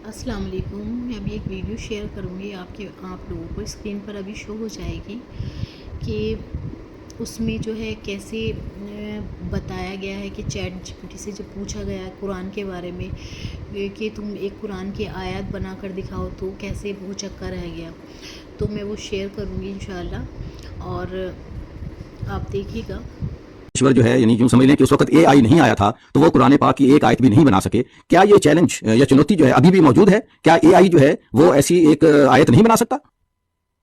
अस्सलाम वालेकुम। मैं अभी एक वीडियो शेयर करूँगी आप लोगों को। स्क्रीन पर अभी शो हो जाएगी कि उसमें जो है कैसे बताया गया है कि चैट जीपीटी से जब पूछा गया है कुरान के बारे में कि तुम एक कुरान की आयत बनाकर दिखाओ तो कैसे वो चक्का रह गया। तो मैं वो शेयर करूँगी इंशाअल्लाह और आप देखिएगा। ईश्वर जो है यानी यूं समझ लें कि उस वक्त एआई नहीं आया था तो वो कुरान पाक की एक आयत भी नहीं बना सके। क्या ये चैलेंज या चुनौती जो है अभी भी मौजूद है? क्या एआई जो है वो ऐसी एक आयत नहीं बना सकता?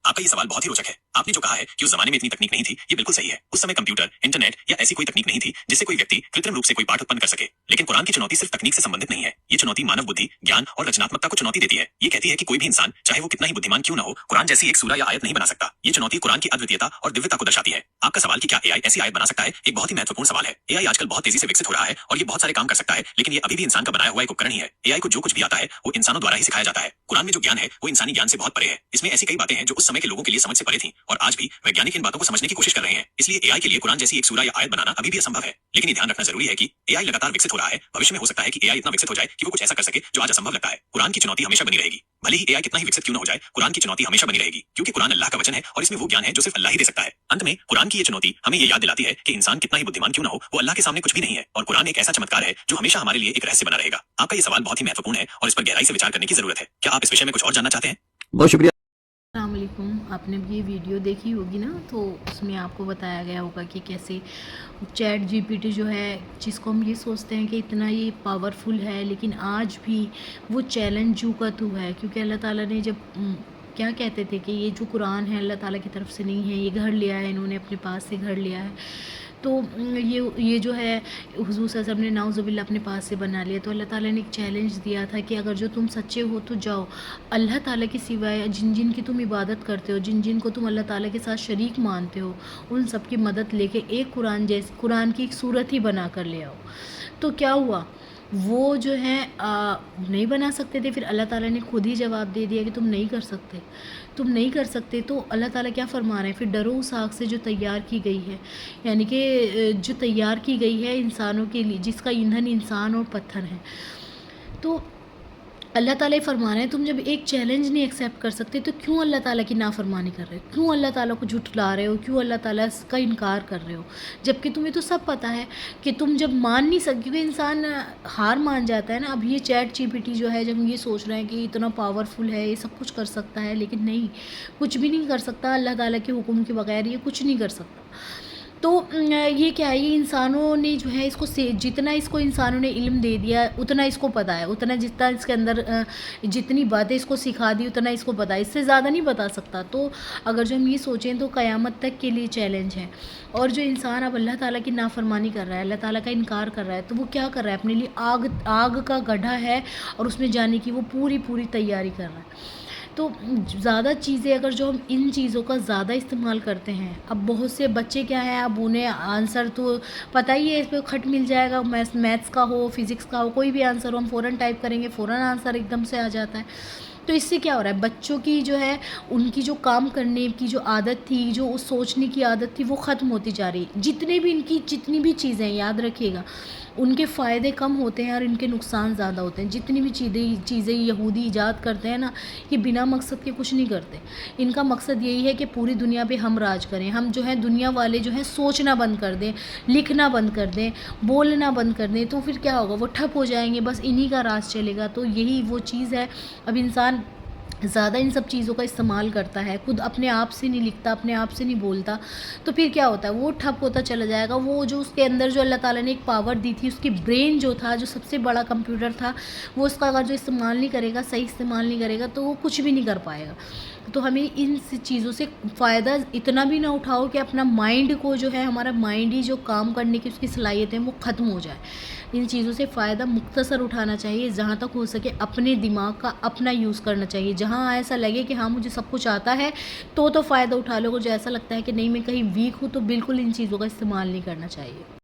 आपका ये सवाल बहुत ही रोचक है। आपने जो कहा है कि उस जमाने में इतनी तकनीक नहीं थी, ये बिल्कुल सही है। उस समय कंप्यूटर, इंटरनेट या ऐसी कोई तकनीक नहीं थी जिससे कोई व्यक्ति कृत्रिम रूप से कोई पाठ उत्पन्न कर सके। लेकिन कुरान की चुनौती सिर्फ तकनीक से संबंधित नहीं है। ये चुनौती मानव बुद्धि, ज्ञान और रचनात्मकता को चुनौती देती है। ये कहती है कि कोई भी इंसान, चाहे वो कितना ही बुद्धिमान क्यों न हो, कुरान जैसी एक सूरा या आयत नहीं बना सकता। ये चुनौती कुरान की अद्वितीयता और दिव्यता को दर्शाती है। आपका सवाल कि क्या एआई ऐसी आयत बना सकता है, एक बहुत ही महत्वपूर्ण सवाल है। एआई आजकल बहुत तेजी से विकसित हो रहा है और ये बहुत सारे काम कर सकता है, लेकिन ये अभी भी इंसान का बनाया हुआ एक उपकरण ही है। एआई को जो कुछ भी आता है वो इंसानों द्वारा ही सिखाया जाता है। कुरान में जो ज्ञान है वो इंसानी ज्ञान से बहुत परे है। इसमें ऐसी कई बातें हैं जो उस समय के लोगों के लिए समझ से परे थी और आज भी वैज्ञानिक इन बातों को समझने की कोशिश कर रहे हैं। इसलिए एआई के लिए कुरान जैसी एक सूरा या आयत बनाना अभी भी असंभव है। लेकिन ये ध्यान रखना जरूरी है कि एआई लगातार विकसित हो रहा है। भविष्य में हो सकता है कि एआई इतना विकसित हो जाए कि वो कुछ ऐसा कर सके जो आज असंभव लगता है। कुरान की चुनौती हमेशा बनी रहेगी। भले ही एआई कितना ही विकसित क्यों न हो जाए, कुरान की चुनौती हमेशा बनी रहेगी, क्योंकि कुरान अल्लाह का वचन है और इसमें वो ज्ञान है जो सिर्फ अल्लाह ही दे सकता है। अंत में कुरान की ये चुनौती हमें ये याद दिलाती है कि इंसान कितना ही बुद्धिमान क्यों न हो, वो अल्लाह के सामने कुछ भी नहीं है और कुरान एक ऐसा चमत्कार है जो हमेशा हमारे लिए एक रहस्य बना रहेगा। आपका ये सवाल बहुत ही महत्वपूर्ण है और इस पर गहराई से विचार करने की जरूरत है। क्या आप इस विषय में कुछ और जानना चाहते हैं? बहुत शुक्रिया। अस्सलाम वालेकुम। आपने ये वीडियो देखी होगी ना, तो उसमें आपको बताया गया होगा कि कैसे चैट जीपीटी जो है, जिसको हम ये सोचते हैं कि इतना ये पावरफुल है, लेकिन आज भी वो चैलेंज जू का तू है। क्योंकि अल्लाह ताला ने जब क्या कहते थे कि ये जो कुरान है अल्लाह ताला की तरफ से नहीं है, ये घर लिया है इन्होंने, अपने पास से घर लिया है। तो ये जो है हुज़ूर सल्लल्लाहु अलैहि वसल्लम ने नाउज़ुबिल्लाह अपने पास से बना लिया। तो अल्लाह ताला ने एक चैलेंज दिया था कि अगर जो तुम सच्चे हो तो जाओ, अल्लाह ताला के सिवाय जिन जिन की तुम इबादत करते हो, जिन जिन को तुम अल्लाह ताला के साथ शरीक मानते हो, उन सब की मदद लेके एक कुरान की एक सूरत ही बना कर ले आओ। तो क्या हुआ, वो जो है नहीं बना सकते थे। फिर अल्लाह ताला ने खुद ही जवाब दे दिया कि तुम नहीं कर सकते, तुम नहीं कर सकते। तो अल्लाह ताला क्या फरमा रहे हैं, फिर डरो उस आग से जो तैयार की गई है, यानी कि जो तैयार की गई है इंसानों के लिए, जिसका ईंधन इंसान और पत्थर है। तो अल्लाह ताला ही फरमा रहे हैं, तुम जब एक चैलेंज नहीं एक्सेप्ट कर सकते तो क्यों अल्लाह ताला की नाफरमानी कर रहे हो, क्यों अल्लाह ताला को झुठला रहे हो, क्यों अल्लाह ताला का इनकार कर रहे हो, जबकि तुम्हें तो सब पता है कि तुम जब मान नहीं सकते। क्योंकि इंसान हार मान जाता है ना। अब ये चैट जीपीटी जो है, जब हम ये सोच रहे हैं कि इतना पावरफुल है, ये सब कुछ कर सकता है, लेकिन नहीं, कुछ भी नहीं कर सकता। अल्लाह ताला के हुक्म के बगैर ये कुछ नहीं कर सकता। तो ये क्या है, ये इंसानों ने जो है इसको से जितना इसको इंसानों ने इल्म दे दिया उतना इसको पता है, उतना जितना इसके अंदर जितनी बातें इसको सिखा दी उतना इसको पता है, इससे ज़्यादा नहीं बता सकता। तो अगर जो हम ये सोचें तो क़यामत तक के लिए चैलेंज है। और जो इंसान अब अल्लाह ताला की नाफरमानी कर रहा है, अल्लाह ताला का इनकार कर रहा है, तो वो क्या कर रहा है, अपने लिए आग का गड्ढा है और उसमें जाने की वो पूरी तैयारी कर रहा है। तो ज़्यादा चीज़ें अगर जो हम इन चीज़ों का ज़्यादा इस्तेमाल करते हैं, अब बहुत से बच्चे क्या है, अब उन्हें आंसर तो पता ही है, इस पर खट मिल जाएगा, मैथ्स का हो, फिज़िक्स का हो, कोई भी आंसर हो, हम फ़ौरन टाइप करेंगे, फ़ौरन आंसर एकदम से आ जाता है। तो इससे क्या हो रहा है, बच्चों की जो है उनकी जो काम करने की जो आदत थी, जो उस सोचने की आदत थी, वो ख़त्म होती जा रही है। जितनी भी चीज़ें, याद रखिएगा, उनके फ़ायदे कम होते हैं और इनके नुकसान ज़्यादा होते हैं। जितनी भी चीज़ें यहूदी ईजाद करते हैं ना, ये बिना मकसद के कुछ नहीं करते। इनका मकसद यही है कि पूरी दुनिया पे हम राज करें। हम जो है दुनिया वाले जो है सोचना बंद कर दें, लिखना बंद कर दें, बोलना बंद कर दें, तो फिर क्या होगा, वो ठप हो जाएंगे, बस इन्हीं का राज चलेगा। तो यही वो चीज़ है। अब इंसान ज़्यादा इन सब चीज़ों का इस्तेमाल करता है, खुद अपने आप से नहीं लिखता, अपने आप से नहीं बोलता, तो फिर क्या होता है, वो ठप होता चला जाएगा। वो जो उसके अंदर जो अल्लाह ताला ने एक पावर दी थी, उसकी ब्रेन जो था, जो सबसे बड़ा कंप्यूटर था, वो उसका अगर जो इस्तेमाल नहीं करेगा, सही इस्तेमाल नहीं करेगा, तो वो कुछ भी नहीं कर पाएगा। तो हमें इन चीज़ों से फ़ायदा इतना भी ना उठाओ कि अपना माइंड को जो है, हमारा माइंड ही जो काम करने की उसकी सलाहियत है वो ख़त्म हो जाए। इन चीज़ों से फ़ायदा मुख्तसर उठाना चाहिए, जहाँ तक हो सके अपने दिमाग का अपना यूज़ करना चाहिए। जहाँ ऐसा लगे कि हाँ मुझे सब कुछ आता है तो फ़ायदा उठा लो, जो ऐसा लगता है कि नहीं मैं कहीं वीक हूँ, तो बिल्कुल इन चीज़ों का इस्तेमाल नहीं करना चाहिए।